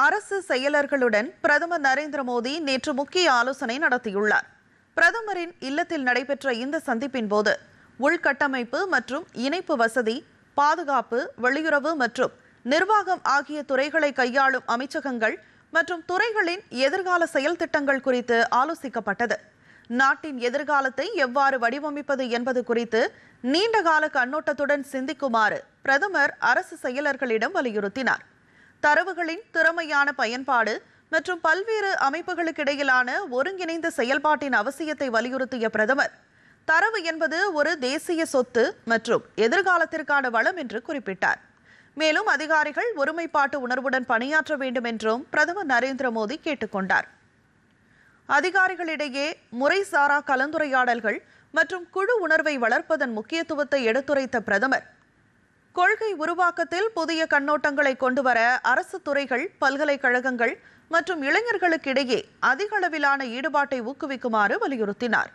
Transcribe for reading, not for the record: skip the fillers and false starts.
அரசு செயலர்களுடன் பிரதமர் நரேந்திர மோடி நேற்று முக்கிய ஆலோசனை நடத்தியுள்ளார். பிரதமரின் இல்லத்தில் நடைபெற்ற இந்த சந்திப்பின் போது உள்கட்டமைப்பு மற்றும் இணைப்பு வசதி, பாதுகாப்பு, வெளியுறவு மற்றும் நிர்வாகம் ஆகிய துறைகளை கையாளும் அமைச்சகங்கள் மற்றும் துறைகளின் எதிர்கால செயல் திட்டங்கள் குறித்து ஆலோசிக்கப்பட்டது. நாட்டின் எதிர்காலத்தை எவ்வாறு வடிவமைப்பது என்பது குறித்து நீண்டகால கண்ணோட்டத்துடன் சிந்திக்குமாறு பிரதமர் அரசு செயலர்களிடம் வலியுறுத்தினார். தரவுகளின் திறமையான பயன்பாடு மற்றும் பல்வேறு அமைப்புகளுக்கிடையிலான ஒருங்கிணைந்த செயல்பாட்டின் அவசியத்தை வலியுறுத்திய பிரதமர், தரவு என்பது ஒரு தேசிய சொத்து மற்றும் எதிர்காலத்திற்கான வளம் என்று குறிப்பிட்டார். மேலும் அதிகாரிகள் ஒருமைப்பாட்டு உணர்வுடன் பணியாற்ற வேண்டும் என்றும் பிரதமர் நரேந்திர மோடி கேட்டுக்கொண்டார். அதிகாரிகளிடையே முறைசாரா கலந்துரையாடல்கள் மற்றும் குழு உணர்வை வளர்ப்பதன் முக்கியத்துவத்தை எடுத்துரைத்த பிரதமர், கொள்கை உருவாக்கத்தில் புதிய கண்ணோட்டங்களை கொண்டுவர அரசு துறைகள், பல்கலைக்கழகங்கள் மற்றும் இளைஞர்களுக்கிடையே அதிக அளவிலான ஈடுபாட்டை ஊக்குவிக்குமாறு வலியுறுத்தினார்.